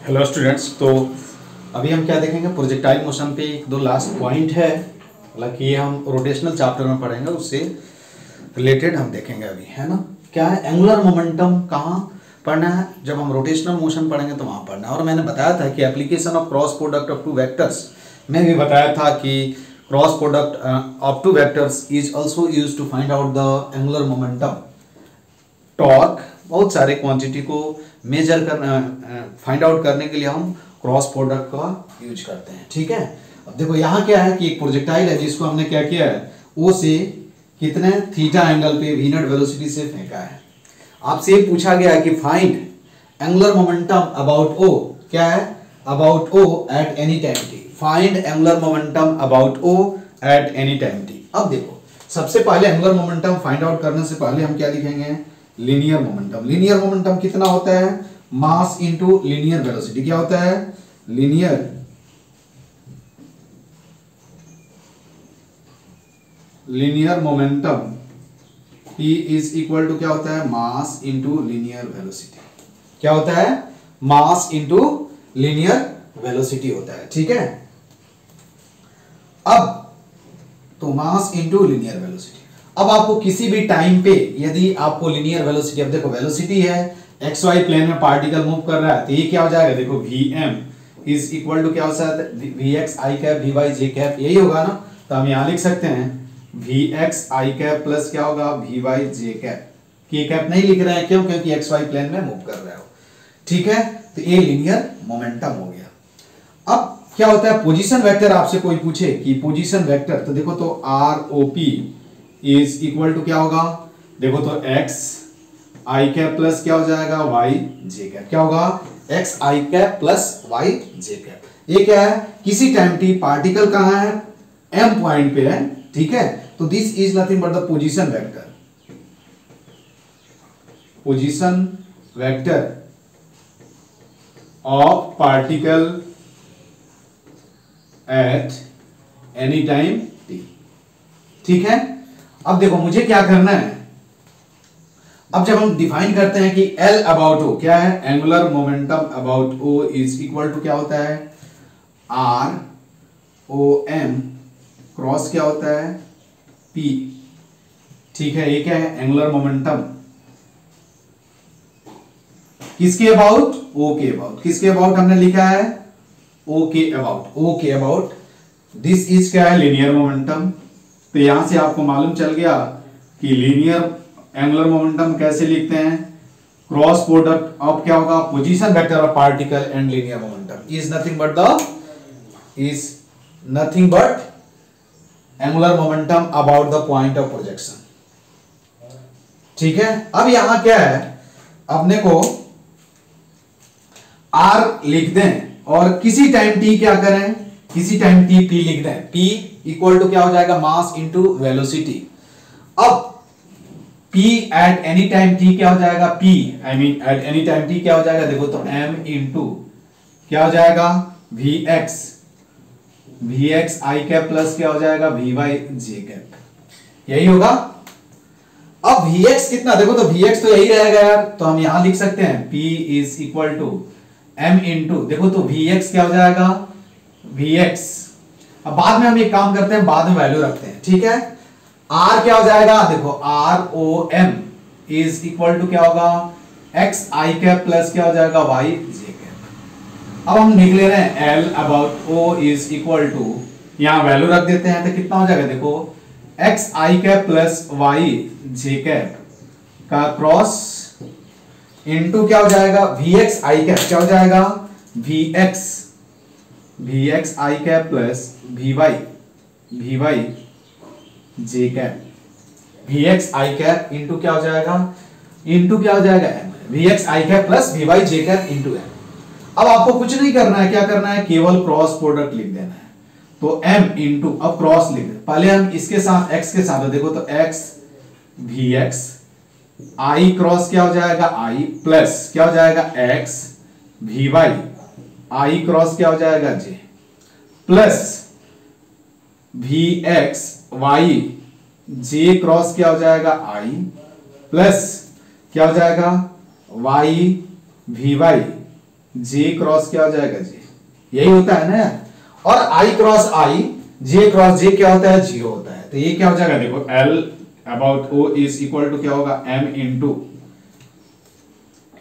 Hello students. तो अभी हम क्या देखेंगे, प्रोजेक्टाइल मोशन पे एक दो लास्ट पॉइंट है। हालांकि ये हम रोटेशनल चैप्टर में पढ़ेंगे, उससे रिलेटेड हम देखेंगे अभी, है ना। क्या है एंगुलर मोमेंटम, कहाँ पढ़ना है, जब हम रोटेशनल मोशन पढ़ेंगे तो वहाँ पढ़ना है। और मैंने बताया था कि application of cross product of two vectors में भी बताया था कि cross product of two vectors is also use to find out the angular momentum. Torque, बहुत सारे क्वांटिटी को मेजर कर फाइंड आउट करने के लिए हम क्रॉस प्रोडक्ट का यूज करते हैं। ठीक है, अब देखो यहाँ क्या है कि एक प्रोजेक्टाइल है जिसको हमने क्या किया है, ओ से कितने थीटा एंगल पे वी नॉट वेलोसिटी से फेंका है। आपसे पूछा गया है कि find angular momentum about O, क्या है, about O at any time T. Find angular momentum about O at any time T. अब देखो, सबसे पहले एंगुलर मोमेंटम फाइंड आउट करने से पहले हम क्या लिखेंगे, लीनियर मोमेंटम। लीनियर मोमेंटम कितना होता है, मास इनटू लीनियर वेलोसिटी। क्या होता है, linear momentum P is equal to क्या होता है, मास इनटू लीनियर वेलोसिटी। क्या होता है, मास इनटू लीनियर वेलोसिटी होता है। ठीक है, अब तो मास इनटू लीनियर वेलोसिटी। अब आपको किसी भी टाइम पे यदि आपको लीनियर वेलोसिटी, अब देखो वेलोसिटी है, एक्स वाई प्लेन में पार्टिकल मूव कर रहा है, तो ये क्या हो जाएगा, देखो Vm इज इक्वल टू क्या हो सकता है, Vx i cap Vy j cap, यही होगा ना। तो हम यहां लिख सकते हैं Vx i कैप प्लस क्या होगा, Vy j cap. k cap नहीं लिख रहे हैं, क्यों, क्योंकि एक्स वाई प्लेन में मूव कर रहे हो। ठीक है, तो ये लीनियर मोमेंटम हो गया। अब क्या होता है पोजीशन वेक्टर, आपसे कोई पूछे कि पोजीशन वेक्टर, तो देखो तो ROP इज इक्वल टू क्या होगा, देखो तो x i कैप प्लस क्या हो जाएगा, y j कैप। क्या होगा, x i cap plus y j cap. ये क्या है, किसी टाइम t पार्टिकल कहां है, m पॉइंट पे है। ठीक है, तो this is nothing but the position vector. Position vector of particle at any time t। ठीक है, अब देखो मुझे क्या करना है, अब जब हम डिफाइन करते हैं कि L अबाउट O क्या है, angular momentum about O is equal to क्या होता है, ROM क्रॉस क्या होता है, P। ठीक है, ये क्या है, एंगुलर मोमेंटम किसके अबाउट, O के अबाउट। किसके अबाउट हमने लिखा है, O के अबाउट। O के अबाउट, दिस इज क्या है, लीनियर मोमेंटम। तो यहां से आपको मालूम चल गया कि लीनियर एंगुलर मोमेंटम कैसे लिखते हैं, क्रॉस प्रोडक्ट ऑफ क्या होगा, position vector of particle and linear momentum is nothing but angular momentum about the point of projection. ठीक है, अब यहां क्या है, अपने को R लिख दें और किसी टाइम t क्या करें, किसी टाइम t p लिख दें। p इक्वल टू क्या हो जाएगा, मास इनटू वेलोसिटी। अब p eight any time t क्या हो जाएगा, p I mean at any time t क्या हो जाएगा, देखो तो m इनटू क्या हो जाएगा, vx i कैप प्लस क्या हो जाएगा, vy j कैप, यही होगा। अब vx कितना, देखो तो vx तो यही रहेगा यार, तो हम यहां लिख सकते हैं p is equal to m into, देखो तो vx क्या हो जाएगा, vx। अब बाद में हम एक काम करते हैं, बाद में वैल्यू रखते हैं। ठीक है, r क्या हो जाएगा, देखो ROM इज इक्वल टू क्या होगा, x i कैप प्लस क्या हो जाएगा, y j कैप। अब हम निकले रहे हैं L about O is equal to, यहां वैल्यू रख देते हैं, तो कितना हो जाएगा, देखो x i cap plus y j cap का क्रॉस इनटू क्या हो जाएगा, Vx i कैप क्या हो जाएगा, Vx i cap plus Vy j cap. Vx i cap into क्या हो जाएगा, इंटू क्या हो जाएगा m, Vx i cap plus Vy j cap into m। अब आपको कुछ नहीं करना है, क्या करना है, केवल क्रॉस प्रोडक्ट लिख देना है। तो m इंटू, अब क्रॉस लिख दे, पहले हम इसके साथ x के साथ, देखो तो x Vx i क्रॉस क्या हो जाएगा, i प्लस क्या हो जाएगा, x Vy i क्रॉस क्या हो जाएगा, j plus Vx y j cross क्या हो जाएगा, i प्लस क्या हो जाएगा, y Vy जे क्रॉस क्या हो जाएगा जे, यही होता है ना यार। और आई क्रॉस आई, जे क्रॉस जे क्या होता है, जीरो होता है। तो ये क्या हो जाएगा, देखो L about O is equal to क्या होगा, एम इंटू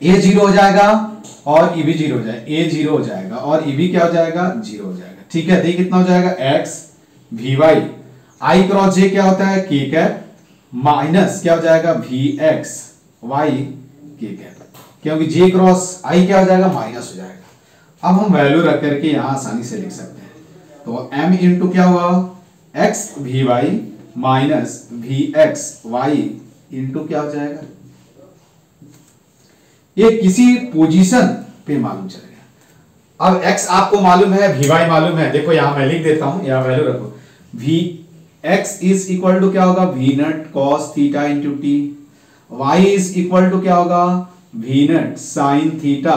ए जीरो हो जाएगा और ई भी जीरो हो जाएगा, ए जीरो हो जाएगा और ई भी क्या हो जाएगा, जीरो हो जाएगा। ठीक है, देखिए कितना हो जाएगा, x we y, i cross j क्या होता है, के कैप, माइनस क्या हो जाएगा, we x y k cap, क्योंकि जे क्रॉस आई क्या हो जाएगा, माइनस हो जाएगा। अब हम वैल्यू रख करके यहां आसानी से लिख सकते हैं। तो m इंटू क्या हुआ, X we Y minus V x Y into क्या हो जाएगा, ये किसी पोजीशन पे मालूम चलेगा। अब x आपको मालूम है, वी वाई मालूम है, देखो यहां मैं लिख देता हूं, यहां वैल्यू रखो, V X is equal to क्या होगा, V naught cos theta into T, Y is equal to क्या होगा, V naught sine theta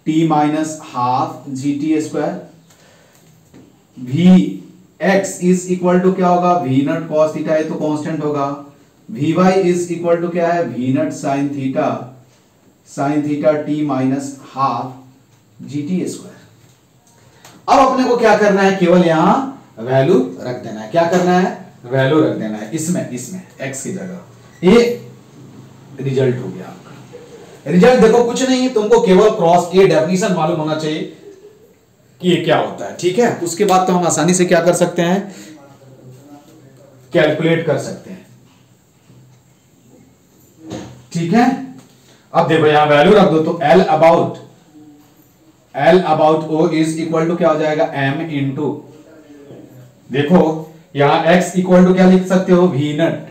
T minus half G T square, V X is equal to क्या होगा, V naught cos theta, ये तो constant होगा, V Y is equal to क्या है, V naught sine theta T minus half G T square. अब अपने को क्या करना है, केवल यहां वैल्यू रख देना है। क्या करना है, वैल्यू रख देना है इसमें एक्स की जगह। ये रिजल्ट हो गया आपका। रिजल्ट देखो कुछ नहीं है, तुमको केवल क्रॉस ए डेफिनेशन मालूम होना चाहिए कि ये क्या होता है। ठीक है, उसके बाद तो हम आसानी से क्या कर सकते हैं, कैलकुलेट कर सकते हैं। ठीक है, अब देखो यहां वैल्यू रख दो, तो L about O is equal to क्या हो जाएगा, एम इंटू, देखो यहां x इक्वल टू क्या लिख सकते हो, V naught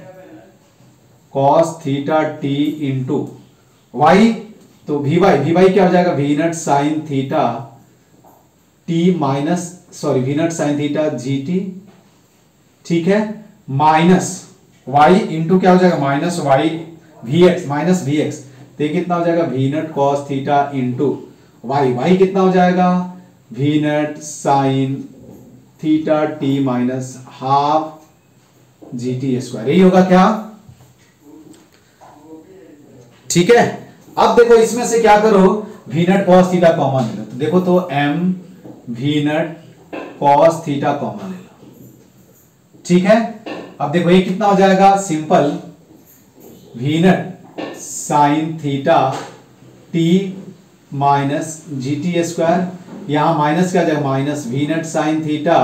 cos theta T into Y, तो वी वाई क्या हो जाएगा, V naught sine theta T minus V naught sine theta G T. ठीक है, माइनस वाई इंटू क्या हो जाएगा, minus Y V X minus V X, तो कितना हो जाएगा, V naught cos theta into Y कितना हो जाएगा, V naught sine theta T minus half G T square, यही होगा क्या। ठीक है, अब देखो इसमें से क्या करो, V naught cos theta common ले लो, तो देखो तो M V naught cos theta common ले लो। ठीक है, अब देखो ये कितना हो जाएगा, simple V naught sine theta T minus G T square, यहां माइनस क्या जाएगा, minus V naught sine theta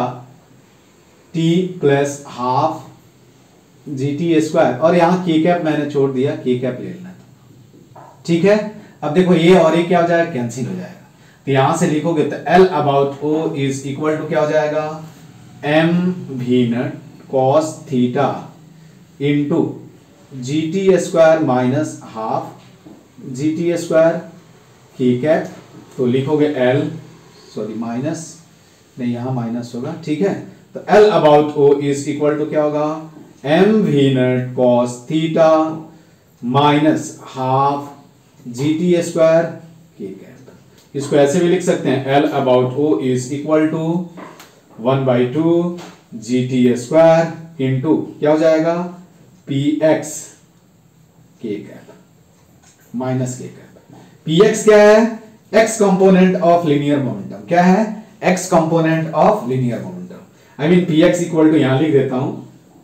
T plus half G T square, और यहां के कैप मैंने छोड़ दिया, के कैप ले लेना। ठीक है, अब देखो ये और ये क्या हो जाएगा, कैंसिल हो जाएगा, तो यहां से लिखोगे तो L about O is equal to क्या हो जाएगा, M V naught cos theta into G T square minus half G T square K cap, तो लिखोगे एल माइनस नहीं, यहां माइनस होगा। ठीक है, तो L about O is equal to क्या होगा, M V naught cos theta minus half G T square K cap. इसको ऐसे भी लिख सकते हैं, L about O is equal to 1/2 G T square into क्या हो जाएगा, P X K cap minus K cap. P X क्या है, X component of linear momentum, क्या है, X component of linear momentum. I mean P x equal to, यहां लिख देता हूं,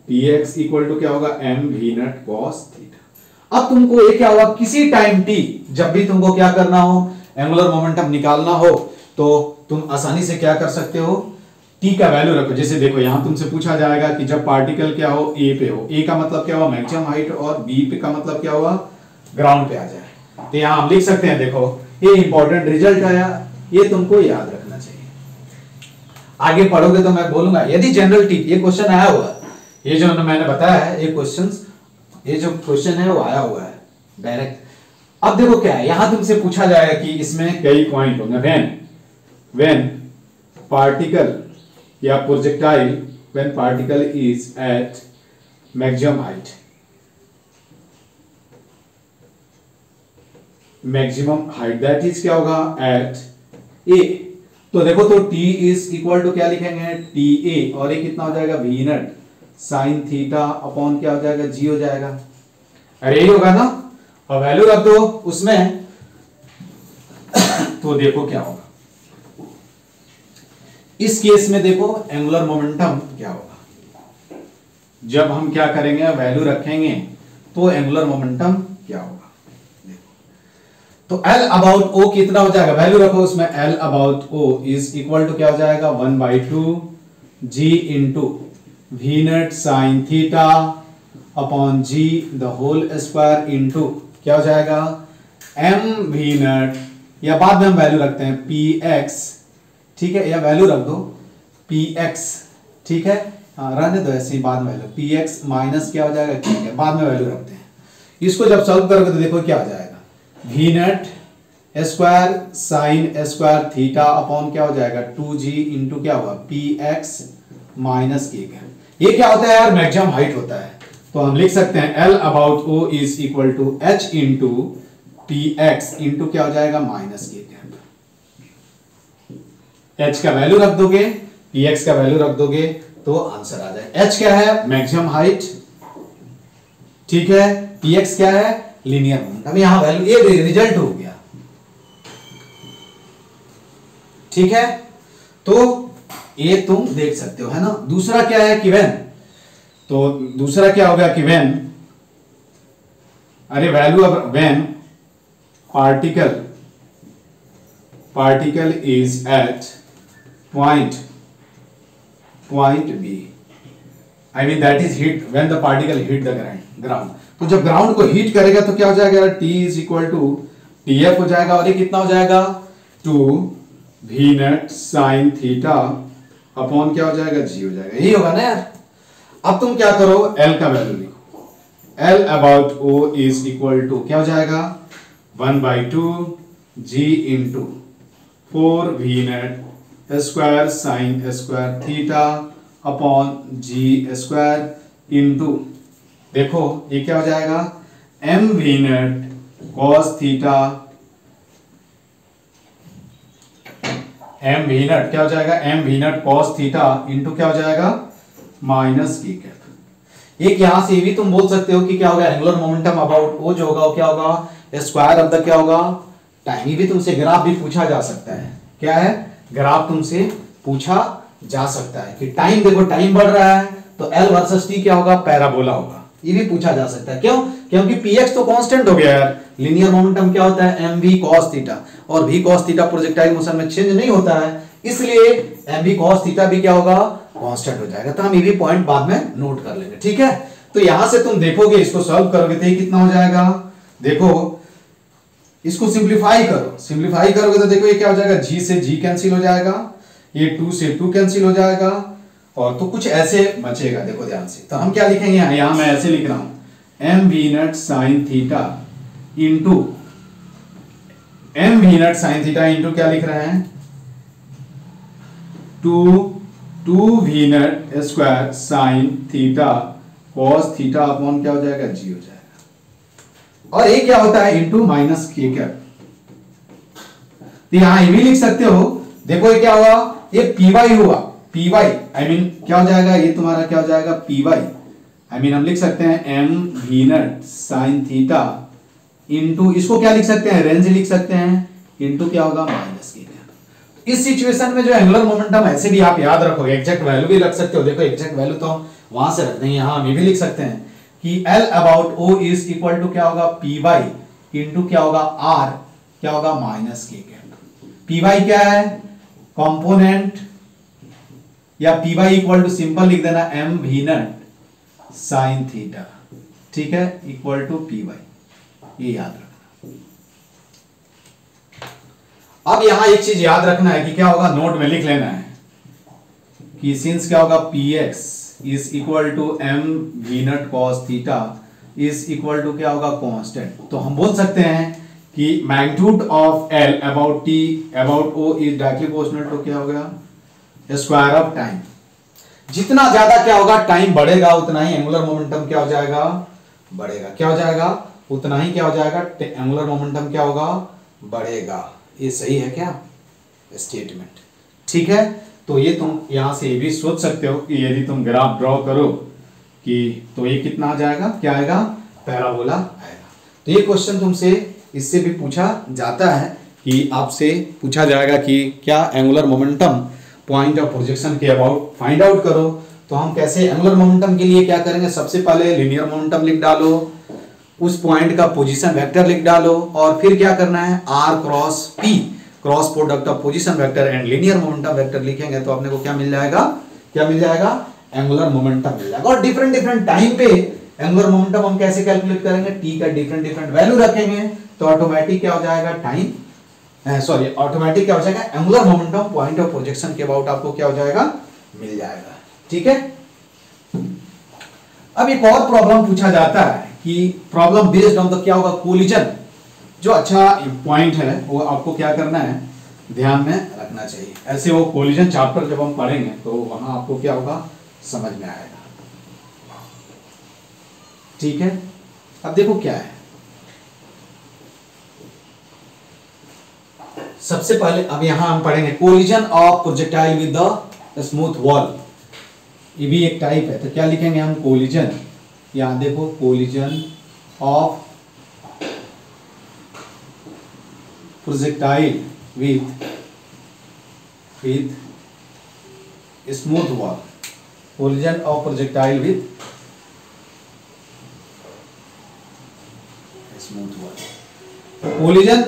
पी एक्स इक्वल टू क्या होगा, M V naught cos theta. अब तुमको ये क्या होगा, किसी टाइम टी, जब भी तुमको क्या करना हो, एंगुलर मोमेंटम निकालना हो, तो तुम आसानी से क्या कर सकते हो, टी का वैल्यू रखो। जैसे देखो यहां तुमसे पूछा जाएगा कि जब पार्टिकल क्या हो, ए पे हो, ए का मतलब क्या हुआ, मैक्सिमम हाइट, और बी पे का मतलब क्या हुआ, ग्राउंड पे आ जाए, तो यहां हम लिख सकते हैं, देखो ये इंपॉर्टेंट रिजल्ट आया, ये तुमको याद रखना चाहिए। आगे पढ़ोगे तो मैं बोलूंगा, यदि जनरल टी, ये क्वेश्चन आया हुआ है, ये जो मैंने बताया है, ये जो क्वेश्चन है वो आया हुआ है डायरेक्ट। अब देखो क्या है, यहां तुमसे पूछा जाएगा कि इसमें कई पॉइंट होंगे, व्हेन पार्टिकल या projectile, when particle is at maximum height, that is क्या होगा, एट ए, तो देखो तो t इज इक्वल टू क्या लिखेंगे, टी ए, और ये कितना हो जाएगा, V naught sine theta upon क्या हो जाएगा, जी हो जाएगा, अरे यही होगा ना। और वैल्यू रख दो उसमें, तो तो देखो क्या होगा इस केस में। देखो एंगुलर मोमेंटम क्या होगा जब हम क्या करेंगे, वैल्यू रखेंगे तो एंगुलर मोमेंटम क्या होगा। देखो तो L अबाउट O कितना हो जाएगा, वैल्यू रखो उसमें। L about O is equal to क्या हो जाएगा, 1/2 G into V naught sine theta upon G the whole square into क्या हो जाएगा, M वी नेट, या बाद में हम वैल्यू रखते हैं px, ठीक है, या वैल्यू रख दो px, ठीक है, रहने दो ऐसे ही, बाद में वैल्यू px माइनस क्या हो जाएगा, ठीक है, बाद में वैल्यू रखते हैं। इसको जब सॉल्व करोगे तो देखो क्या हो जाएगा, V net square sine square theta upon क्या हो जाएगा 2g इंटू क्या होगा px माइनस के। ये क्या होता है यार, मैक्सिमम हाइट होता है, तो हम लिख सकते हैं L about O is equal to h into px into क्या हो जाएगा माइनस के। h का वैल्यू रख दोगे, px का वैल्यू रख दोगे तो आंसर आ जाएगा। h क्या है, मैक्सिमम हाइट, ठीक है, px क्या है, लीनियर मोमेंटम। यहां वैल्यू ये रिजल्ट हो गया, ठीक है, तो ये तुम देख सकते हो, है ना। दूसरा क्या है कि व्हेन, तो दूसरा क्या होगा कि व्हेन, अरे वैल्यू अब when particle is at point B, I mean that is hit when the particle hit the ground। तो जब ग्राउंड को हिट करेगा तो क्या हो जाएगा, T is equal to TF हो जाएगा, और ये कितना हो जाएगा 2 V net sine theta upon क्या हो जाएगा G हो जाएगा, यही होगा ना यार। अब तुम क्या करो, L का वैल्यू लिखो, L about O is equal to क्या हो जाएगा 1/2 G into 4 V naught square sine square theta upon G square into, देखो ये क्या हो जाएगा M V naught cos theta, M V naught क्या हो जाएगा, M V naught cos theta into क्या हो जाएगा माइनस की कैप। एक यहां से भी तुम बोल सकते हो कि क्या होगा, एंगुलर मोमेंटम अबाउट O जो होगा वो क्या होगा स्क्वायर ऑफ द क्या होगा टाइम। ये भी तुमसे ग्राफ भी पूछा जा सकता है, क्या है, ग्राफ तुमसे पूछा जा सकता है कि टाइम, देखो टाइम बढ़ रहा है तो L वर्सेस T क्या होगा, पैराबोला होगा, ये भी पूछा जा सकता है। क्यों, क्योंकि px तो कांस्टेंट हो गया यार, लीनियर मोमेंटम क्या होता है mv cos थीटा, और v cos theta projectile motion में चेंज नहीं होता है, इसलिए mv cos थीटा भी क्या होगा कांस्टेंट हो जाएगा। तो हम ये भी पॉइंट बाद में नोट कर लेंगे, ठीक है। तो यहां से तुम देखोगे, इसको सॉल्व करोगे तो ये कितना हो जाएगा, देखो इसको सिंप्लीफाई करो, सिंप्लीफाई करोगे तो देखो ये क्या हो जाएगा, g से g कैंसिल हो जाएगा, ये 2 से 2 कैंसिल हो जाएगा, और तो कुछ ऐसे बचेगा, देखो ध्यान से। तो हम क्या लिखेंगे यहां मैं ऐसे लिख रहा हूं m v net sine theta into m v net sine theta into क्या लिख रहे हैं 2 v naught square sine theta cos theta upon क्या हो जाएगा g हो जाएगा, और ये क्या होता है इंटू माइनस के कैप। तो यहां ये भी लिख सकते हो, देखो ये क्या हुआ, ये py हुआ, py आई मीन क्या हो जाएगा, ये तुम्हारा क्या हो जाएगा py आई मीन हम लिख सकते हैं m v net sine theta into, इसको क्या लिख सकते हैं, रेंज लिख सकते हैं, इंटू क्या होगा माइनस के। इस सिचुएशन में जो एंगुलर मोमेंटम, ऐसे भी आप याद रखोगे, एग्जैक्ट वैल्यू भी रख सकते हो, देखो एग्जैक्ट वैल्यू तो वहां से रख देंगे, यहां हम ये भी लिख सकते हैं कि L about O is equal to क्या होगा py इंटू क्या होगा r क्या होगा माइनस के कैप। py क्या है, कंपोनेंट, या py इक्वल टू सिंपल लिख देना m v net sine theta, ठीक है, इक्वल टू py, ये याद रखना। अब यहां एक चीज याद रखना है कि क्या होगा, नोट में लिख लेना है कि सिंस क्या होगा px is equal to m v naught cos theta is equal to क्या होगा कांस्टेंट, तो हम बोल सकते हैं कि magnitude of L about T about O is directly proportional to क्या हो गया स्क्वायर ऑफ टाइम। जितना ज्यादा क्या होगा टाइम बढ़ेगा उतना ही एंगुलर मोमेंटम क्या हो जाएगा बढ़ेगा, क्या हो जाएगा उतना ही क्या हो जाएगा एंगुलर मोमेंटम क्या होगा बढ़ेगा। ये सही है क्या स्टेटमेंट, ठीक है। तो ये तुम यहां से ये भी सोच सकते हो कि यदि तुम ग्राफ ड्रॉ करो कि तो ये कितना आ जाएगा, क्या आएगा पैराबोला आएगा। तो ये क्वेश्चन तुमसे इससे भी पूछा जाता है कि आपसे पूछा जाएगा कि क्या angular momentum point of projection के अबाउट फाइंड आउट करो, तो हम कैसे एंगुलर मोमेंटम के लिए क्या करेंगे, सबसे पहले लीनियर मोमेंटम लिख डालो, उस पॉइंट का पोजीशन वेक्टर लिख डालो, और फिर क्या करना है r cross p cross product of position vector and linear momentum vector लिखेंगे तो अपने को क्या मिल जाएगा, एंगुलर मोमेंटम मिल जाएगा। और डिफरेंट डिफरेंट टाइम पे एंगुलर मोमेंटम हम कैसे कैलकुलेट करेंगे, t का डिफरेंट डिफरेंट वैल्यू रखेंगे तो ऑटोमेटिक क्या हो जाएगा ऑटोमेटिक क्या हो जाएगा angular momentum point of projection के अबाउट आपको क्या हो जाएगा, मिल जाएगा। ठीक है। अब एक और प्रॉब्लम पूछा जाता है कि प्रॉब्लम बेस्ड ऑन द क्या होगा, कोलिजन। जो अच्छा पॉइंट है वो आपको क्या करना है, ध्यान में रखना चाहिए। ऐसे वो कोलिजन चैप्टर जब हम पढ़ेंगे तो वहां आपको क्या होगा, समझ में आएगा। ठीक है। अब देखो क्या है, सबसे पहले अब यहां हम पढ़ेंगे collision of projectile with the smooth wall. ये भी एक टाइप है, तो क्या लिखेंगे हम, कोलिजन, यहां देखो collision of projectile with smooth wall, collision of projectile with smooth wall. Collision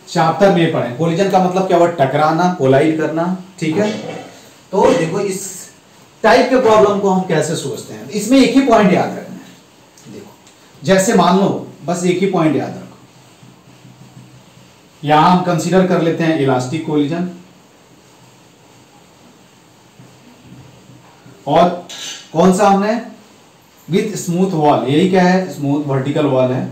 chapter में पढ़े, कोलिजन का मतलब क्या हुआ, टकराना, कोलाइड करना। ठीक है। तो देखो इस टाइप के प्रॉब्लम को हम कैसे सोचते हैं, इसमें एक ही पॉइंट याद रखना है। देखो जैसे मान लो, बस एक ही पॉइंट याद रखो, यहां हम कंसीडर कर लेते हैं इलास्टिक कोलिजन, और कौन सा हमने, विथ स्मूथ वॉल। यही क्या है, स्मूथ वर्टिकल वॉल है।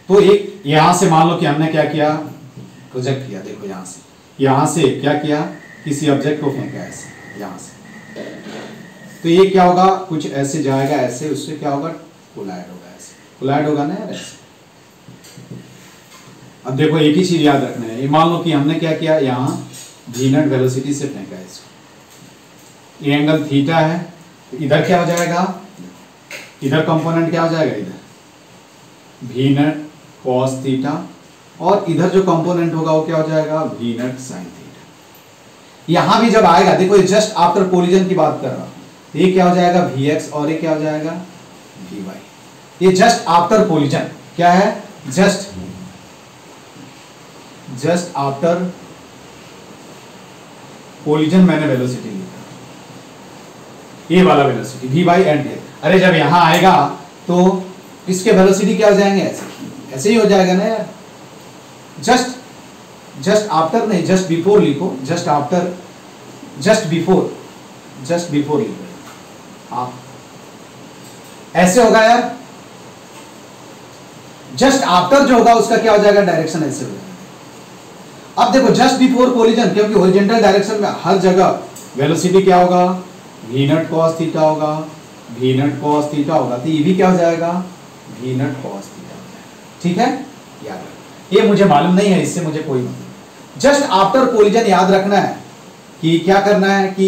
तो एक यहां से मान लो कि हमने क्या किया, प्रोजेक्ट किया, देखो यहां से क्या किया, किसी ऑब्जेक्ट को फेंका ऐसे यहां से, तो ये क्या होगा, कुछ ऐसे जाएगा, ऐसे, उससे क्या होगा, कोलाइड होगा, ऐसे कोलाइड होगा ना यार, ऐसे। अब देखो एक ही चीज याद रखना है, ये मान लो कि हमने क्या किया, यहाँ v नॉट वेलोसिटी से फेंका है इसको, ये एंगल थीटा है, तो इधर क्या हो जाएगा, इधर कंपोनेंट क्या हो जाएगा, इधर v नॉट कॉस थीटा, और इधर जो कंपोनेंट होगा वो क्या हो जाएगा, v नॉट साइन थीटा। यहां भी जब आएगा, देखो ये जस्ट आफ्टर कोलिजन की बात कर रहा हूं, ये क्या हो जाएगा vx, और ये क्या हो जाएगा vy। ये जस्ट आफ्टर कोलिजन क्या है, जस्ट आफ्टर कोलिजन मैंने वेलोसिटी लिखा, ये वाला वेलोसिटी vy एंड ये। अरे जब यहां आएगा तो इसके वेलोसिटी क्या हो जाएंगे, ऐसे ही हो जाएगा ना यार। जस्ट आफ्टर नहीं, जस्ट बिफोर लिखो, जस्ट आफ्टर, जस्ट बिफोर लिखो आप, ऐसे होगा यार। जस्ट आफ्टर जो होगा उसका क्या हो जाएगा, डायरेक्शन ऐसे हो जाएगा। अब देखो जस्ट बिफोर कोलिजन, क्योंकि हॉरिजॉन्टल डायरेक्शन में हर जगह वेलोसिटी क्या होगा, v नॉट कॉस थीटा होगा, v नॉट कॉस थीटा होगा, तो ये भी क्या हो जाएगा, v नॉट कॉस थीटा हो जाएगा। ठीक है, याद रखो, ये मुझे मालूम नहीं है, इससे मुझे कोई मतलब। जस्ट आफ्टर कोलिजन याद रखना है कि क्या करना है कि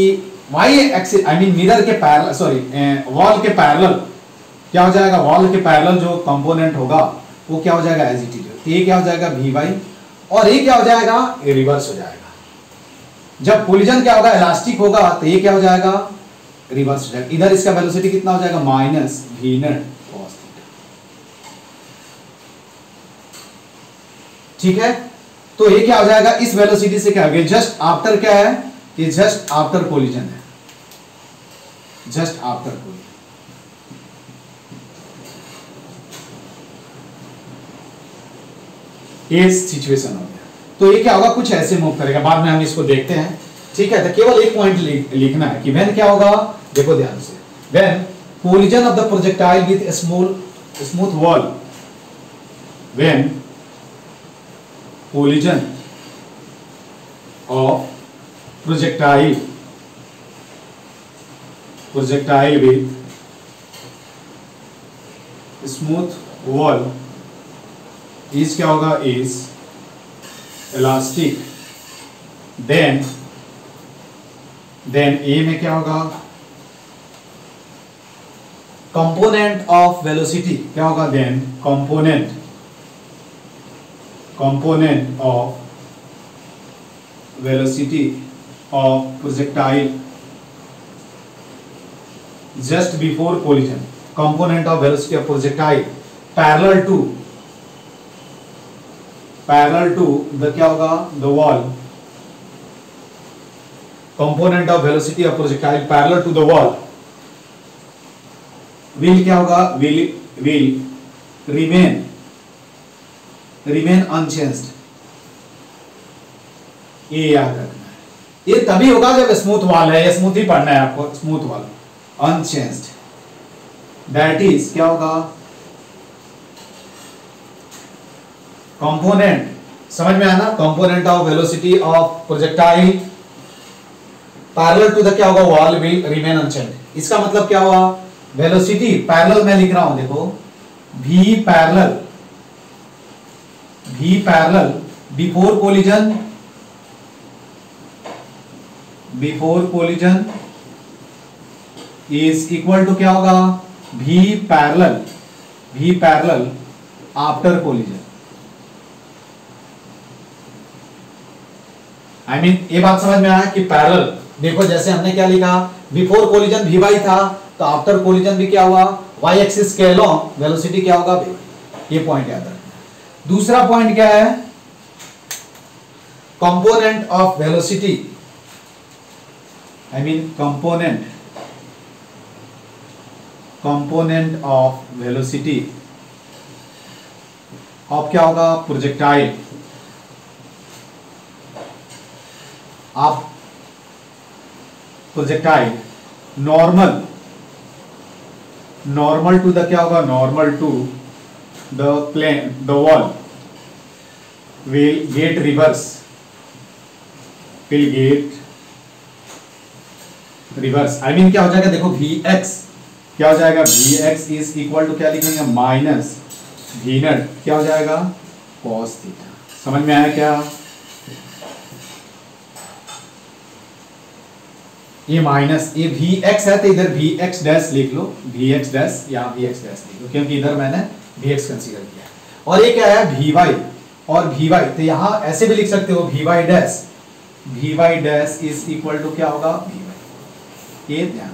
y axis, I mean mirror के पैरेलल, सॉरी वॉल के पैरेलल क्या हो जाएगा, वॉल के पैरेलल जो कंपोनेंट होगा वो क्या हो जाएगा, एज इट इज। ये क्या हो जाएगा vy, और ये क्या हो जाएगा, ये रिवर्स हो जाएगा। जब कोलिजन क्या होगा, इलास्टिक होगा, तो ये क्या हो जाएगा, रिवर्स हो जाएगा। इधर इसका वेलोसिटी कितना हो जाएगा, minus v not cos theta. ठीक है। तो ये क्या हो जाएगा, इस वेलोसिटी से क्या हो गया, जस्ट आफ्टर क्या है, ये जस्ट आफ्टर कोलिजन है, जस्ट आफ्टर कोलिजन। ये सिचुएशन हो गया। तो ये क्या होगा, कुछ ऐसे मूव करेगा, बाद में हम इसको देखते हैं। ठीक है। तो केवल एक पॉइंट लिखना है कि व्हेन क्या होगा, देखो ध्यान से, when collision of the projectile with smooth wall, when collision of projectile with smooth wall is क्या होगा, is elastic, then A में क्या होगा, कंपोनेंट ऑफ वेलोसिटी क्या होगा then component of velocity of projectile just before collision, component of velocity of projectile parallel to the क्या होगा the wall, component of velocity of projectile parallel to the wall will क्या होगा will remain unchanged। ये याद रखना है, ये तभी होगा जब स्मूथ वॉल है, ये स्मूथ ही पढ़ना है आपको, smooth wall unchanged, that is क्या होगा कंपोनेंट, समझ में आना, component of velocity of projectile parallel to the क्या होगा वॉल विल रिमेन अनचेंज्ड। इसका मतलब क्या हुआ, वेलोसिटी पैरेलल में लिख रहा हूं देखो, v parallel before collision is equal to क्या होगा v parallel after collision. I mean ये बात समझ में आया कि पैरेलल, देखो जैसे हमने क्या लिखा, बिफोर कोलिजन vy था, तो आफ्टर कोलिजन भी क्या हुआ y एक्सिस के अलोंग वेलोसिटी क्या होगा vy। ये पॉइंट याद रखना। दूसरा पॉइंट क्या है, component of velocity, I mean component of velocity of क्या होगा प्रोजेक्टाइल, आप प्रोजेक्टाइल नॉर्मल टू द क्या होगा, normal to the plane the wall will get reverse, I mean क्या हो जाएगा देखो Vx क्या हो जाएगा, Vx इज इक्वल टू क्या लिखेंगे माइनस V नट क्या हो जाएगा cos थीटा। समझ में आया क्या, ये माइनस ये Vx है तो इधर Vx डैश लिख लो, Vx डैश या Vx डैश लिख लो, क्योंकि इधर मैंने Vx कंसीडर किया। और ये क्या है Vy और Vy, तो यहां ऐसे भी लिख सकते हो Vy dash is equal to क्या होगा Vy, ये ध्यान।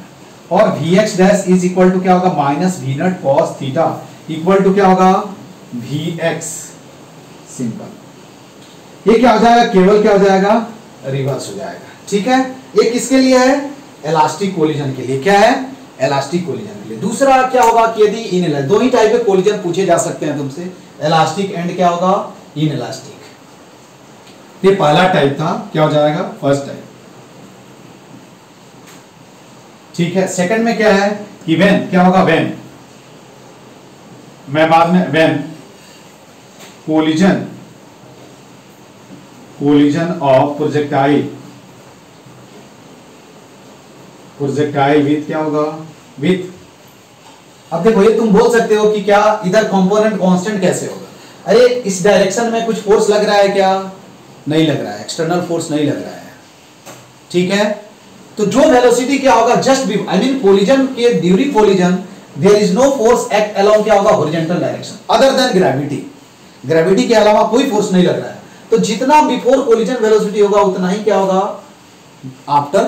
और Vx dash is equal to क्या होगा minus V naught cos theta equal to क्या होगा Vx, सिंपल। ये क्या हो जाएगा, केवल क्या हो जाएगा रिवर्स हो जाएगा, ठीक है। ये किसके लिए है, इलास्टिक कोलिजन के लिए। क्या है, इलास्टिक कोलिजन के लिए। दूसरा क्या होगा कि यदि इन दो ही टाइप के कोलिजन पूछे जा सकते हैं तुमसे, इलास्टिक एंड क्या होगा इन इलास्टिक। ये पहला टाइप था, क्या हो जाएगा फर्स्ट टाइप, ठीक है। सेकंड में क्या है कि व्हेन क्या होगा, व्हेन मैं बाद में when collision of projectile with क्या होगा विथ, अब देखो ये तुम बोल सकते हो कि क्या इधर कंपोनेंट कांस्टेंट कैसे होगा, अरे इस डायरेक्शन में कुछ फोर्स लग रहा है क्या, नहीं लग रहा है, एक्सटर्नल फोर्स नहीं लग रहा है, ठीक है। तो जो वेलोसिटी क्या होगा जस्ट आई मीन कोलिजन के during collision there is no force act along क्या होगा horizontal direction other than gravity के अलावा कोई फोर्स नहीं लग रहा है। तो जितना बिफोर कोलिजन वेलोसिटी होगा उतना ही क्या होगा आफ्टर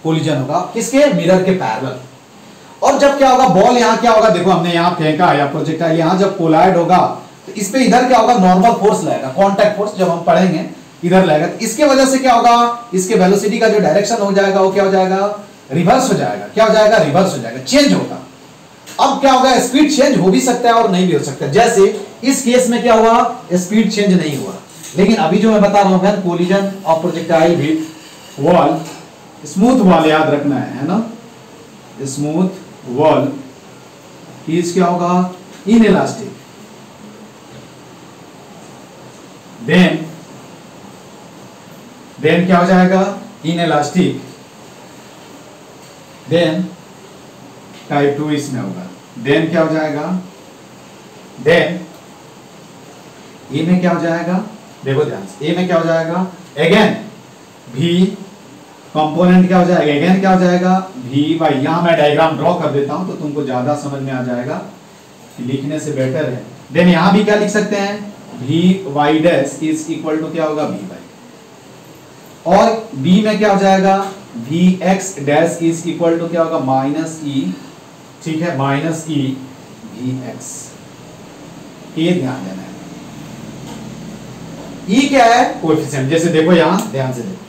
कोलिजन होगा, किसके मिरर के पैरेलल। और जब क्या होगा बॉल यहां क्या होगा, देखो हमने यहां फेंका या प्रोजेक्टाइल यहां जब कोलाइड होगा तो इस पे इधर क्या होगा नॉर्मल फोर्स लगेगा, कांटेक्ट फोर्स जब हम पढ़ेंगे इधर लगेगा, तो इसके वजह से क्या होगा इसके वेलोसिटी का जो डायरेक्शन हो जाएगा वो क्या हो जाएगा रिवर्स हो जाएगा, क्या हो जाएगा रिवर्स हो जाएगा, चेंज होगा। अब क्या होगा स्पीड चेंज हो भी सकता है और नहीं भी हो सकता, जैसे इस केस में क्या हुआ स्पीड चेंज नहीं हुआ, लेकिन अभी जो मैं बता रहा हूं collision of projectile with wall, smooth wall याद रखना है ना, स्मूथ वॉल इज क्या होगा इनइलास्टिक, देन क्या हो जाएगा इनइलास्टिक, देन टाइप 2 इसमें होगा, देन क्या हो जाएगा, देन ए में क्या हो जाएगा, देखो ध्यान से ए में क्या हो जाएगा अगेन कंपोनेंट क्या हो जाएगा, अगेन क्या हो जाएगा वी वाई। यहां मैं डायग्राम ड्रॉ कर देता हूं तो तुमको ज्यादा समझ में आ जाएगा, लिखने से बेटर है। देन यहां भी क्या लिख सकते हैं, V Y dash is equal to क्या होगा वी वाई, और बी में क्या हो जाएगा we X dash is equal to क्या होगा माइनस ई, ठीक है, माइनस ई वी एक्स। ये ध्यान देना है। ई क्या है, कोएफिशिएंट। जैसे देखो यहां ध्यान से देखो,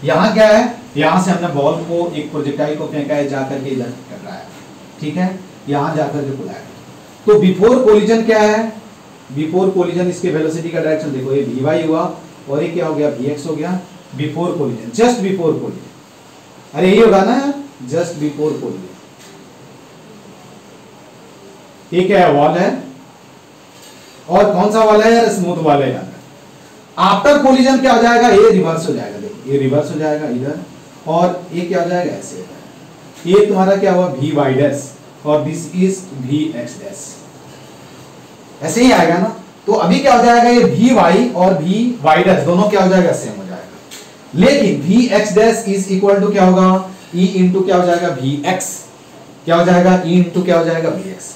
यहां क्या है, यहां से हमने बॉल को, एक प्रोजेक्टाइल को फेंका है, जाकर के इधर टकराया, ठीक है, यहां जाकर के बुलाया। तो बिफोर कोलिजन क्या है, बिफोर कोलिजन इसके वेलोसिटी का डायरेक्शन देखो, ये वी वाई हुआ और ये क्या हो गया वी एक्स हो गया। Before collision, just before collision, अरे यही होगा ना, जस्ट बिफोर कोलिजन। ये क्या है, वॉल है, और कौन सा वाला है यार, स्मूथ वाला है। आफ्टर कोलिजन क्या हो जाएगा, ये रिवर्स हो जाएगा, देखो ये रिवर्स हो जाएगा इधर, और ये क्या हो जाएगा ऐसे हो जाएगा। ये तुम्हारा क्या हुआ वी वाई डैश, और this is V X dash, ऐसे ही आएगा ना। तो अभी क्या हो जाएगा, ये वी वाई और वी वाई डैश दोनों क्या हो जाएगा, सेम हो जाएगा। लेकिन V X dash is equal to क्या होगा, ई इंटू क्या हो जाएगा वी एक्स, क्या हो जाएगा ई इंटू क्या हो जाएगा वी एक्स।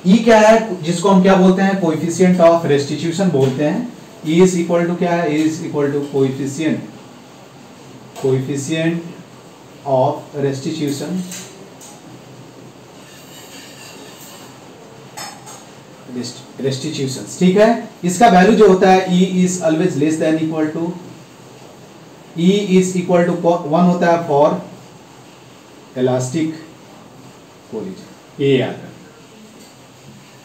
ई क्या है, जिसको हम क्या बोलते हैं, कोएफिशिएंट ऑफ रेस्टिट्यूशन बोलते हैं। ई इज इक्वल टू क्या है, e is equal to coefficient, coefficient of restitution, restitutions, ठीक है। इसका वैल्यू जो होता है e is always less than equal to, e is equal to 1 होता है फॉर इलास्टिक कोलिजन। ये याद रखना,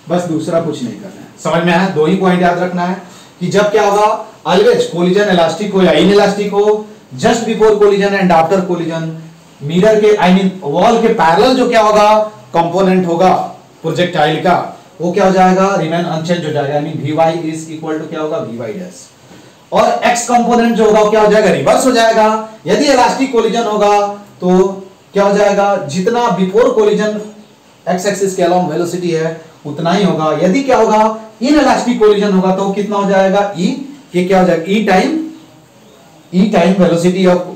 बस दूसरा कुछ नहीं करना है। समझ में आया, दो ही पॉइंट याद रखना है कि जब क्या होगा, ऑलवेज कोलिजन इलास्टिक हो या इन इलास्टिक हो, just before collision and after collision mirror के आई मीन वॉल के पैरेलल जो क्या होगा कंपोनेंट होगा प्रोजेक्टाइल का, वो क्या हो जाएगा, रिमेन अनचेंज हो जाएगा। I mean V Y is equal to क्या होगा वी वाई डैश, और एक्स कंपोनेंट जो होगा वो क्या हो जाएगा, रिवर्स हो जाएगा। यदि इलास्टिक कोलिजन होगा तो क्या हो जाएगा, जितना बिफोर कोलिजन एक्स एक्सिस के अलोंग वेलोसिटी है उतना ही होगा। यदि क्या होगा इन इलास्टिक कोलिजन होगा तो कितना हो जाएगा ई, ये क्या हो जाएगा e time velocity of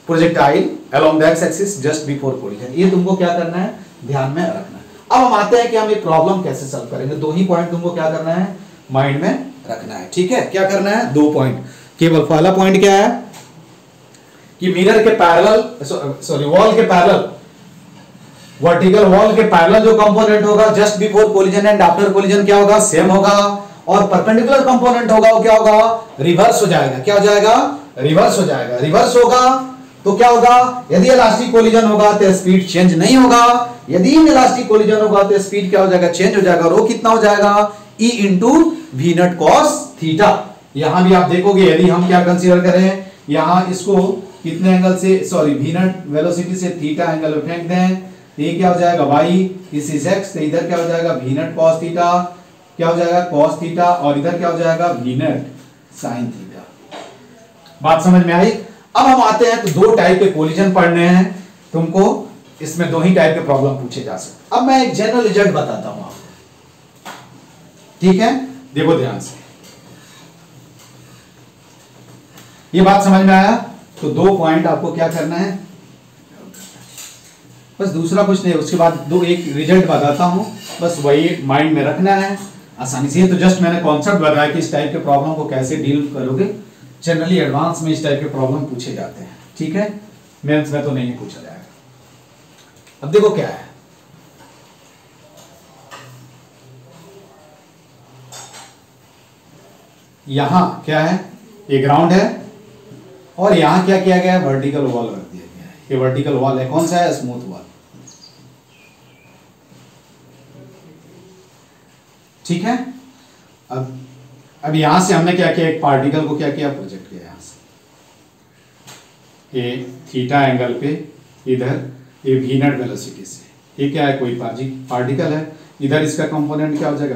projectile along the x axis just before collision. ये तुमको क्या करना है, ध्यान में रखना है। अब हम आते हैं कि हम ये प्रॉब्लम कैसे सॉल्व करेंगे। दो ही पॉइंट तुमको क्या करना है, माइंड में रखना है, ठीक है। क्या करना है, दो पॉइंट केवल। पहला पॉइंट क्या है कि मिरर के पैरेलल, सॉरी वॉल के पैरेलल, वर्टिकल वॉल के पैरेलल जो कंपोनेंट होगा just before collision and after collision क्या होगा, सेम होगा। और परपेंडिकुलर कंपोनेंट होगा वो क्या होगा, रिवर्स हो जाएगा। क्या हो जाएगा, रिवर्स हो जाएगा। रिवर्स होगा तो क्या होगा, यदि इलास्टिक कोलिजन होगा तो स्पीड चेंज नहीं होगा, यदि इलास्टिक कोलिजन होगा तो स्पीड क्या हो जाएगा, चेंज हो जाएगा। और वो कितना हो जाएगा, E into we naught cos theta. यहां भी आप देखोगे, यदि हम क्या कंसीडर करें, यहां इसको कितने एंगल से, सॉरी वी नॉट वेलोसिटी से थीटा एंगल में फेंक दें, ये क्या हो जाएगा वाई, दिस इज एक्स, तो इधर क्या हो जाएगा वी नॉट कॉस थीटा, क्या हो जाएगा कॉस थीटा, और इधर क्या हो जाएगा वी नॉट साइन थीटा। बात समझ में आई। अब हम आते हैं तो दो टाइप के कोलिजन पढ़ने हैं तुमको, इसमें दो ही टाइप के प्रॉब्लम पूछे जा सकते। अब मैं एक जनरल रिजल्ट बताता हूं आपको, ठीक है, देखो ध्यान से। ये बात समझ में आया, तो दो पॉइंट आपको क्या करना है, बस दूसरा कुछ नहीं। उसके बाद दो एक रिजल्ट बताता हूं, बस वही माइंड में रखना है आसानी से। तो जस्ट मैंने कॉन्सेप्ट बताया कि इस टाइप के प्रॉब्लम को कैसे डील करोगे। जनरली एडवांस में इस टाइप के प्रॉब्लम पूछे जाते हैं, ठीक है, मेंस में तो नहीं पूछा जाएगा। अब देखो क्या है, यहां क्या है, ये ग्राउंड है और यहां क्या किया गया है, वर्टिकल वॉल रख दिया गया है। ये वर्टिकल वॉल है, कौन सा है, स्मूथ वॉल, ठीक है। अब यहां से हमने क्या किया, एक पार्टिकल को क्या किया, प्रोजेक्ट किया यहां से, ये थीटा एंगल पे इधर, ये वी नॉट वेलोसिटी से। ये क्या है, कोई पार्टिकल है, इधर इसका कंपोनेंट क्या हो जाएगा,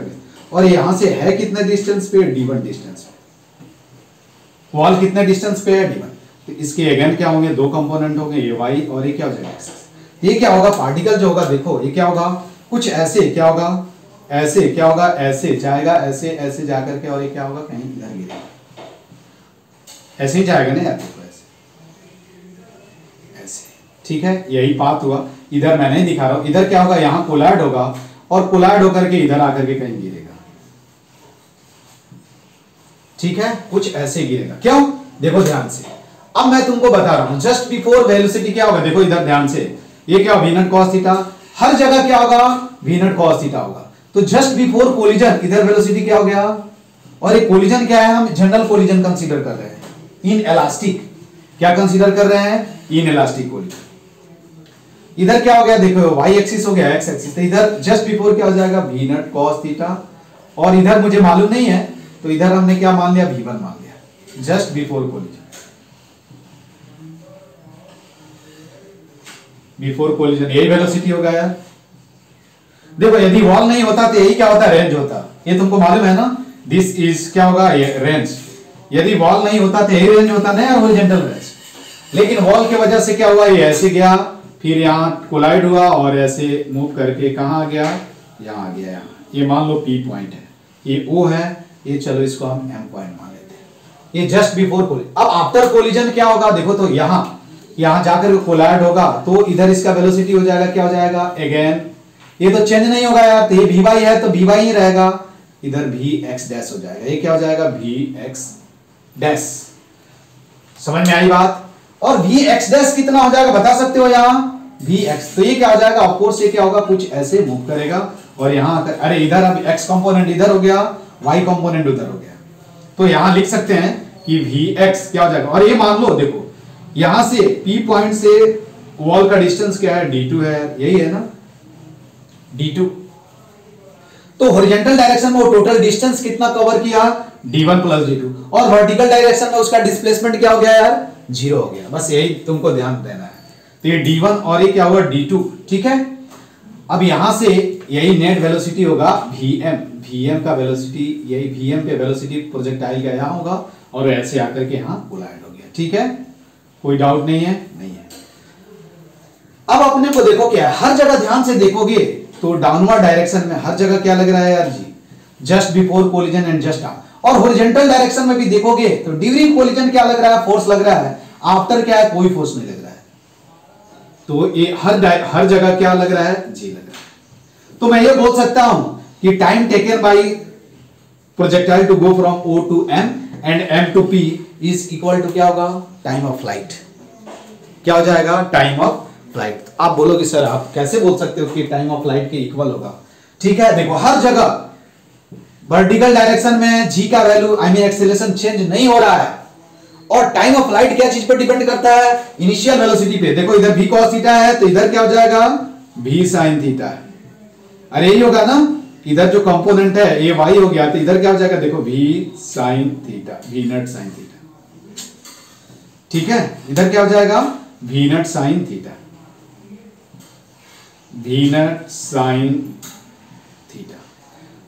और यहां से है कितने डिस्टेंस पे, d1 डिस्टेंस पे। वॉल कितने डिस्टेंस पे है, d1। तो इसके अगेन क्या होंगे, दो कंपोनेंट होंगे, ये y और ये क्या हो जाएगा x। ये क्या होगा, पार्टिकल जो होगा, देखो ये क्या होगा, कुछ ऐसे क्या होगा, ऐसे क्या होगा, ऐसे जाएगा, ऐसे ऐसे जाकर के, और ये क्या होगा, कहीं इधर गिरेगा, ऐसे ही जाएगा ना यार, देखो ऐसे, ठीक है, यही पाथ हुआ। इधर मैं नहीं दिखा रहा हूं, इधर क्या होगा, यहां कोलाइड होगा और कोलाइड होकर के इधर आकर के कहीं गिरेगा, ठीक है, कुछ ऐसे गिरेगा। क्यों, देखो ध्यान से, अब मैं तुमको बता रहा हूं जस्ट बिफोर वेलोसिटी क्या होगा, देखो इधर ध्यान से, ये क्या वी नॉट कॉस थीटा, हर जगह क्या होगा, वी नॉट कॉस थीटा होगा। तो जस्ट बिफोर कोलिजन इधर वेलोसिटी क्या हो गया, और ये कोलिजन क्या है, हम जनरल कोलिजन कंसीडर कर रहे हैं, इन इलास्टिक क्या कंसीडर कर रहे हैं, इन इलास्टिक कोलिजन। इधर क्या हो गया, देखो वाई एक्सिस हो गया, एक्स एक्सिस, तो इधर जस्ट बिफोर क्या हो जाएगा, वी नॉट कॉस थीटा, और इधर मुझे मालूम नहीं है तो इधर हमने क्या मान लिया, v1 मान लिया, just before collision, before collision यही वेलोसिटी होगा यार। देखो यदि वॉल नहीं होता तो यही क्या होता, रेंज होता, ये तुमको मालूम है ना, दिस इज क्या होगा, ये रेंज। यदि वॉल नहीं होता तो यही रेंज होता ना, हॉरिजॉन्टल रेंज, लेकिन वॉल की वजह से क्या हुआ, ये ऐसे गया, फिर यहाँ कोलाइड हुआ और ऐसे मूव करके कहाँ आ गया, यहाँ आ गया, यहाँ ये मान लो P पॉइंट है, ये O है, ये चलो इसको हम M पॉइंट मान लेते हैं। ये जस्ट बिफोर कोलिजन। अब आफ्टर कोलिजन क्या होगा, देखो तो यहाँ जाकर कोलाइड होगा तो इधर इसका वेलोसिटी हो जाएगा, क्या हो जाएगा, अगेन ये तो चेंज नहीं होगा यार, तो ये Vy है तो Vy ही रहेगा, इधर Vx डैश हो जाएगा, ये क्या हो जाएगा, Vx डैश। समझ में आई बात। और Vx डैश कितना हो जाएगा बता सकते हो, यहाँ Vx, तो ये क्या हो जाएगा, ऑफ कोर्स ये क्या होगा, कुछ ऐसे मूव करेगा और यहाँ आकर, अरे इधर अब x कंपोनेंट इधर हो गया, y कंपोनेंट उधर हो गया, तो यहाँ लिख सकते हैं कि Vx क्या हो जाएगा। और ये मान लो देखो यहां से P पॉइंट से वॉल का डिस्टेंस क्या है, D2 है, यही है ना D2। तो हॉरिजॉन्टल डायरेक्शन में वो टोटल डिस्टेंस कितना कवर किया, D1 प्लस D2, और वर्टिकल डायरेक्शन में उसका डिस्प्लेसमेंट क्या हो गया यार, 0 हो गया। बस यही तुमको ध्यान देना है। तो ये D1 और ये क्या हुआ, D2, ठीक है। अब यहां से यही नेट वेलोसिटी होगा Vm का वेलोसिटी, यही Vm पे वेलोसिटी प्रोजेक्टाइल का यहाँ होगा और ऐसे आकर के यहाँ कोलाइड हो गया, ठीक है, कोई डाउट नहीं है, नहीं है। अब अपने को देखो क्या है, हर जगह ध्यान से देखोगे तो डाउनवर्ड डायरेक्शन में हर जगह क्या लग रहा है यार जी, just before collision and just after. और हॉरिजॉन्टल डायरेक्शन में भी देखोगे तो ड्यूरिंग कोलिजन क्या लग रहा है, फोर्स लग रहा है, आफ्टर क्या है, कोई फोर्स नहीं लग रहा है। तो ये हर जगह क्या लग रहा है, जी लग रहा है। तो मैं ये बोल सकता हूं कि time taken by projectile to go from O to M and M to P is equal to क्या होगा, टाइम ऑफ फ्लाइट। क्या हो जाएगा, टाइम ऑफ फ्लाइट। आप बोलोगे सर आप कैसे बोल सकते हो कि टाइम ऑफ फ्लाइट के इक्वल होगा, ठीक है। देखो हर जगह वर्टिकल डायरेक्शन में g का value I mean acceleration change नहीं हो रहा है, और टाइम ऑफ फ्लाइट क्या चीज पर डिपेंड करता है, इनिशियल वेलोसिटी पे। देखो इधर v cos थीटा है तो इधर क्या हो जाएगा, v sin थीटा है, अरे यही होगा ना, इधर जो कंपोनेंट है ये y हो गया तो इधर क्या हो जाएगा, देखो v sin theta, v naught sin theta, ठीक है। इधर क्या हो जाएगा, v naught sin theta, v naught sin theta.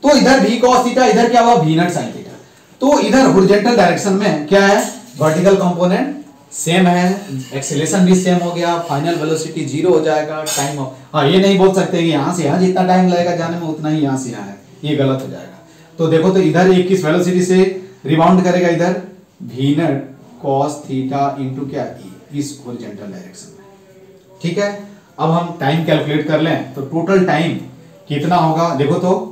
तो इधर v cos थीटा, इधर क्या हुआ, v नॉट sin थीटा। तो इधर हॉरिजॉन्टल डायरेक्शन में क्या है, वर्टिकल कंपोनेंट सेम है, एक्सेलरेशन भी सेम हो गया, फाइनल वेलोसिटी 0 हो जाएगा, टाइम ऑफ, हाँ ये नहीं बोल सकते कि यहां से यहां जितना टाइम लगेगा जाने में उतना ही यहां से यहां है, ये गलत हो जाएगा। तो देखो तो इधर एक किस वेलोसिटी से रिबाउंड करेगा, इधर v not cos theta into क्या e, इस हॉरिजॉन्टल डायरेक्शन में, ठीक है। अब हम टाइम कैलकुलेट कर लें तो टोटल टाइम कितना होगा, देखो तो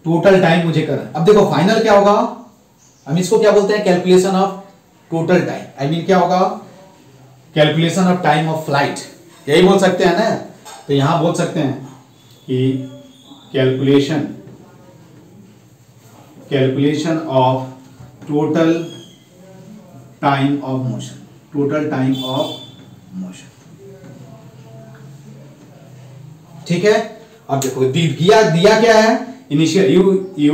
टोटल टाइम मुझे कर, अब देखो फाइनल क्या होगा, हम इसको क्या बोलते हैं, calculation of total time, I mean क्या होगा, calculation of time of flight, यही बोल सकते हैं ना। तो यहां बोल सकते हैं कि calculation of total time of motion, total time of motion, ठीक है। अब देखो दिया क्या है, initial u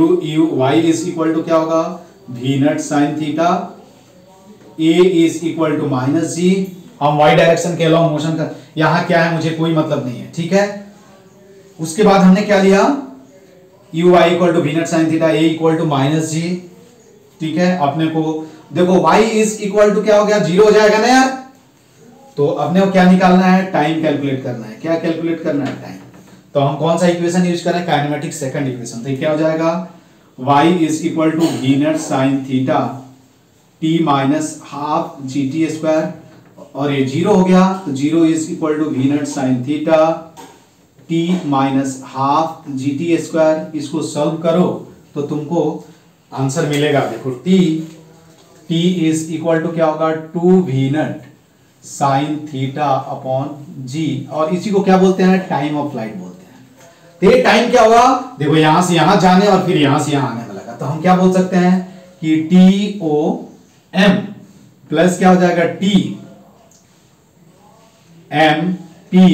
y is equal to क्या होगा, v naught sin theta, a is equal to minus g, हम y डायरेक्शन के अलोंग मोशन का, यहां क्या है मुझे कोई मतलब नहीं है, ठीक है। उसके बाद हमने क्या लिया, u y equal to v naught sin theta, a equal to minus g, ठीक है। अपने को देखो y इज इक्वल टू क्या हो गया, 0 हो जाएगा ना यार, तो अपने को क्या निकालना है, टाइम कैलकुलेट करना है। क्या कैलकुलेट करना है, टाइम। तो हम कौन सा इक्वेशन यूज करें, काइनेमेटिक सेकंड इक्वेशन। तो क्या हो जाएगा, y is equal to v naught sin theta t minus half gt square और ये 0 हो गया, तो 0 is equal to V naught sine theta T minus half G T square. इसको सॉल्व करो तो तुमको आंसर मिलेगा, देखो टी इज इक्वल टू क्या होगा 2 we naught sine theta upon g, और इसी को क्या बोलते हैं, टाइम ऑफ फ्लाइट बोलते हैं। तो ये टाइम क्या होगा, देखो यहां से यहां जाने और फिर यहां से यहां आने में लगा, तो हम क्या बोल सकते हैं कि टी ओ एम प्लस क्या हो जाएगा T M P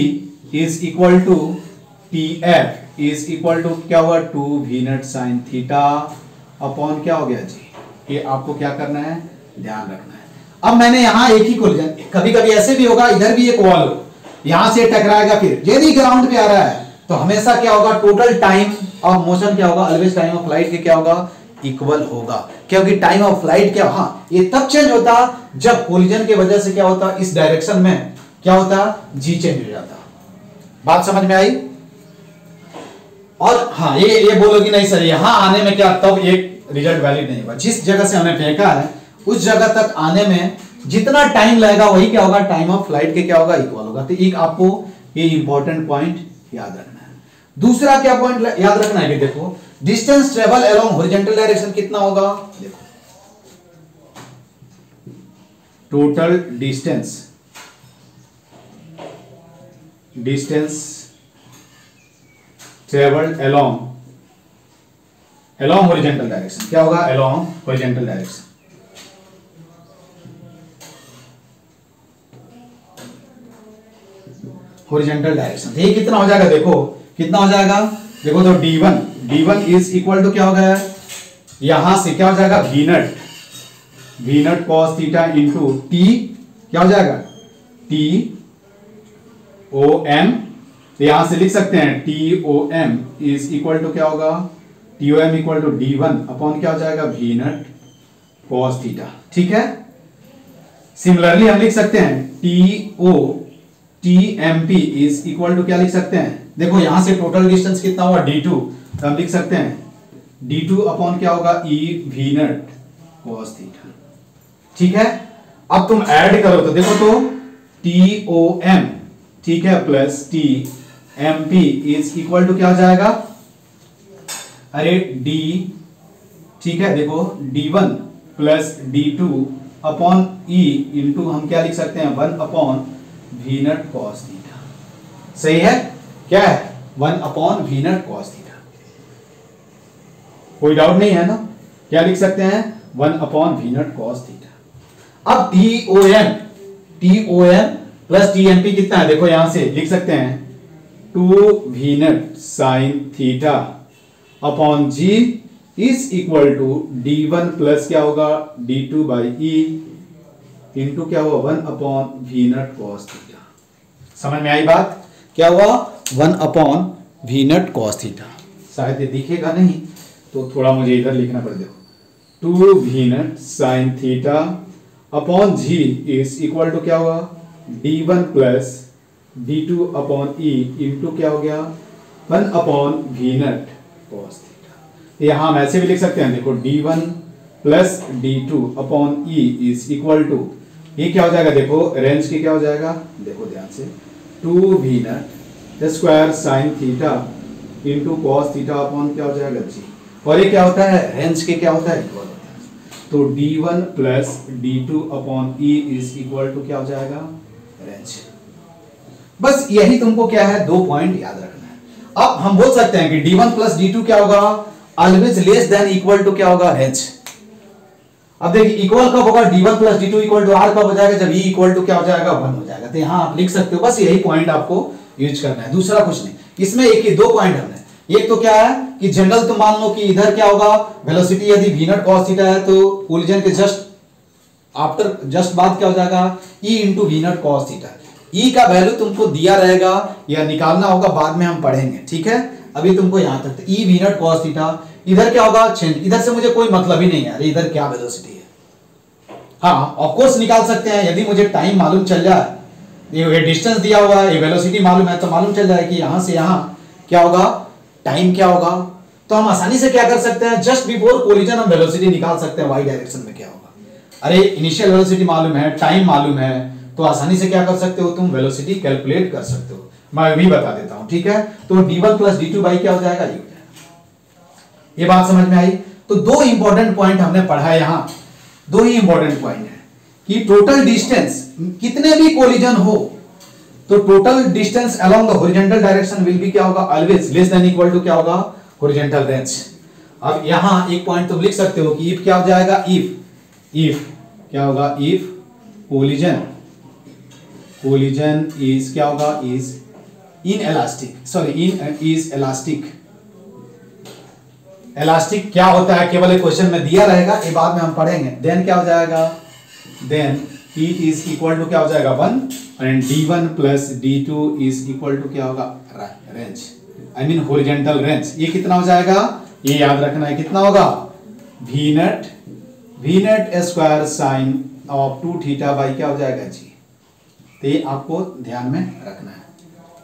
is equal to T F is equal to क्या होगा 2 we naught sine theta upon क्या हो गया जी। ये आपको क्या करना है, ध्यान रखना है। अब मैंने यहां एक ही कोलिजन, कभी कभी ऐसे भी होगा इधर भी एक वॉल हो, यहां से टकराएगा, फिर यदि ग्राउंड पे आ रहा है तो हमेशा क्या होगा, टोटल टाइम ऑफ मोशन क्या होगा, ऑलवेज टाइम ऑफ फ्लाइट के क्या होगा, इक्वल होगा। क्योंकि टाइम ऑफ फ्लाइट क्या, हाँ ये तब चेंज होता जब कोलिजन की वजह से क्या होता, इस डायरेक्शन में क्या होता, जी चेंज हो जाता। बात समझ में आई। और हाँ ये बोलोगी नहीं सर यहां आने में क्या, तब एक रिजल्ट वैलिड नहीं होगा। जिस जगह से हमने फेंका है उस जगह तक आने में जितना टाइम लगेगा वही क्या होगा, टाइम ऑफ फ्लाइट के क्या होगा, इक्वल होगा। तो एक आपको ये इंपॉर्टेंट पॉइंट याद रखना है। दूसरा क्या पॉइंट याद रखना है कि देखो distance travel along horizontal direction कितना होगा, देखो total distance travelled along horizontal direction क्या होगा, along horizontal direction. Horizontal direction ये कितना हो जाएगा, देखो कितना हो जाएगा, देखो तो d1 इज इक्वल टू क्या हो गया, यहां से क्या हो जाएगा V naught cos theta into T क्या हो जाएगा टी ओ एम, तो यहां से लिख सकते हैं T O M is equal to क्या होगा, T O M equal to d1 upon क्या हो जाएगा वी नॉट कॉस थीटा। ठीक है, सिमिलरली हम लिख सकते हैं T M P is equal to क्या लिख सकते हैं, देखो यहां से टोटल डिस्टेंस कितना हुआ d2, तो हम लिख सकते हैं d2 अपॉन क्या होगा e वी नॉट cos थीटा। ठीक है, अब तुम ऐड करो तो देखो तो TOM ठीक है plus TMP is equal to क्या हो जाएगा, अरे d ठीक है देखो d1 plus d2 upon e into हम क्या लिख सकते हैं 1 upon V naught cos theta. सही है, क्या है 1 upon V naught cos theta. कोई डाउट नहीं है ना, क्या लिख सकते हैं 1 upon V naught cos theta. अब TOM प्लस TMP कितना है, देखो यहां से लिख सकते हैं 2 we naught sine theta upon G is equal to D1 plus क्या होगा D2 बाई E इंटू क्या हुआ 1 upon V naught cos theta. समझ में आई बात, क्या हुआ 1 upon V naught cos theta. शायद ये दिखेगा नहीं तो थोड़ा मुझे इधर लिखना पड़ेगा, देखो 2 we naught sine theta upon G is equal to क्या हुआ D1 plus D2 upon E into क्या हो गया 1 upon V naught cos theta. यहां हम ऐसे भी लिख सकते हैं, देखो D1 plus D2 upon E is equal to ये क्या हो जाएगा, देखो रेंज की क्या हो जाएगा, देखो ध्यान से 2 we naught square sine theta into cos theta upon क्या हो जाएगा G, और ये क्या होता है रेंज के क्या होता है इक्वल होता है। तो D1 plus D2 upon E is equal to क्या हो जाएगा रेंज। बस यही तुमको क्या है 2 पॉइंट याद रखना है। अब हम बोल सकते हैं कि D1 प्लस D2 क्या होगा always less than equal to क्या होगा रेंज। अब देखिए इक्वल कब होगा D1 plus D2 equal to R कब हो जाएगा, जब E इक्वल टू क्या हो जाएगा 1 हो जाएगा। तो यहां आप लिख सकते हो, बस यही पॉइंट आपको यूज करना है, दूसरा कुछ नहीं। इसमें एक ही 2 पॉइंट हमने, एक तो क्या है कि जनरल तुम मान लो कि इधर क्या होगा वेलोसिटी यदि वी नॉट cos थीटा है तो कोलिजन के जस्ट बाद क्या हो जाएगा E into we naught cos theta. E का वैल्यू तुमको दिया रहेगा या निकालना होगा, बाद में हम पढ़ेंगे। ठीक है, अभी तुमको यहां तक E we naught cos theta, इधर क्या होगा चेंज, इधर से मुझे कोई मतलब ही नहीं है, अरे इधर क्या वेलोसिटी है। हाँ ऑफ कोर्स निकाल सकते हैं, यदि मुझे टाइम मालूम चल जाए, ये डिस्टेंस दिया हुआ है, ये वेलोसिटी मालूम है, तो मालूम चल जाए कि यहां से यहां क्या होगा टाइम क्या होगा, तो हम आसानी से क्या कर सकते हैं जस्ट बिफोर कोलिजन हम वेलोसिटी निकाल सकते हैं y डायरेक्शन में क्या होगा। अरे इनिशियल वेलोसिटी मालूम है, टाइम मालूम है, तो आसानी से क्या कर सकते हो तुम, वेलोसिटी कैलकुलेट कर सकते हो। मैं भी बता देता हूं, ठीक है। तो d1 प्लस d2 बाई क्या हो जाएगा, ये हो जाएगा। ये बात समझ में आई। तो दो इंपॉर्टेंट पॉइंट हमने पढ़ा है यहां, दो ही इंपॉर्टेंट पॉइंट है कि टोटल डिस्टेंस, कितने भी कोलिजन हो तो total distance along the horizontal direction will be क्या होगा, always less than equal to क्या होगा, हॉरिजॉन्टल रेंज। अब यहां एक पॉइंट तुम लिख सकते हो कि इफ क्या हो जाएगा, इफ क्या होगा, इफ कोलिजन इज क्या होगा, इज इन इलास्टिक। इलास्टिक क्या होता है केवल एक क्वेश्चन में दिया रहेगा, ये बाद में हम पढ़ेंगे। देन क्या हो जाएगा, then P is equal to क्या हो जाएगा 1 and d1 plus d2 is equal to क्या होगा, range, I mean horizontal range. ये कितना हो जाएगा, ये याद रखना है, कितना होगा, v naught square sine of 2 theta by क्या हो जाएगा जी। तो ये आपको ध्यान में रखना है,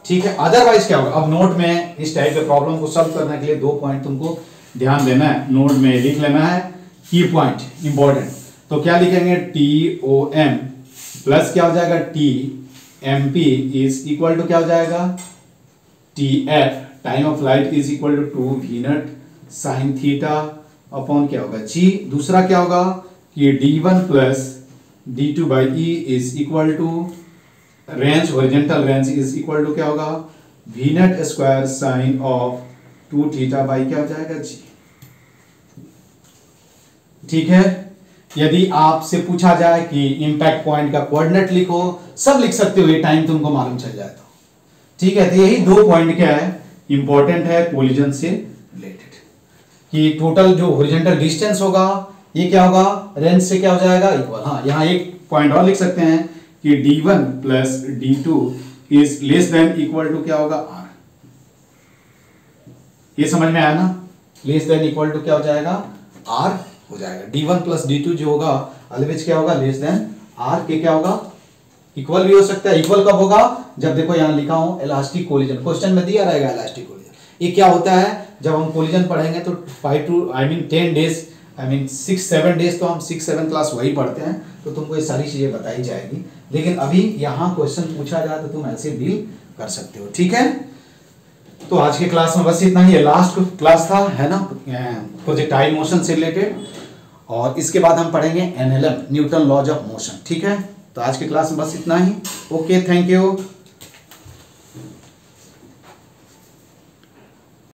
ठीक है। अदरवाइज क्या होगा, अब नोट में इस टाइप के प्रॉब्लम को सॉल्व करने के लिए दो पॉइंट तुमको ध्यान देना है, नोट में लिख लेना है, की पॉइंट इंपॉर्टेंट। तो क्या लिखेंगे, TOM प्लस क्या हो जाएगा, TMP इज इक्वल टू क्या हो जाएगा, TF time of light is equal to 2 v naught sine theta upon क्या होगा g। दूसरा क्या होगा कि d1 plus d2 by e is equal to range, horizontal range is equal to क्या होगा, v naught square sine of 2 theta by क्या हो जाएगा g, ठीक है। यदि आपसे पूछा जाए कि इंपैक्ट पॉइंट का कोऑर्डिनेट लिखो, सब लिख सकते हो, ये टाइम तुमको मालूम चल जाए तो, ठीक है। तो यही दो पॉइंट क्या है, इंपॉर्टेंट है कोलिजन से रिलेटेड, कि टोटल जो हॉरिजॉन्टल डिस्टेंस होगा ये क्या होगा, रेंज से क्या हो जाएगा, इक्वल। हाँ, यहां एक पॉइंट और लिख सकते हैं कि d1 plus d2 is less than equal to क्या होगा, r। ये समझ में आया ना, लेस देन इक्वल टू क्या हो जाएगा, r हो जाएगा। d1 प्लस d2 जो होगा ऑलवेज क्या होगा, लेस देन r के क्या होगा, इक्वल भी हो सकता है। इक्वल कब होगा, जब देखो यहां लिखा हूं इलास्टिक कोलिजन, क्वेश्चन में दिया रहेगा इलास्टिक कोलिजन। ये क्या होता है, जब हम कोलिजन पढ़ेंगे तो 10 डेज 6-7 डेज, तो हम 6-7 क्लास वही पढ़ते हैं, तो तुमको ये सारी चीजें बताई जाएगी। लेकिन अभी यहाँ क्वेश्चन पूछा जाए तो तुम ऐसे डील कर सकते हो, ठीक है। तो आज के क्लास में बस इतना ही, लास्ट क्लास था, है ना, प्रोजेक्टाइल मोशन से रिलेटेड, और इसके बाद हम पढ़ेंगे NLM, Newton laws of motion, ठीक है। तो आज के क्लास में बस इतना ही, ओके, थैंक यू।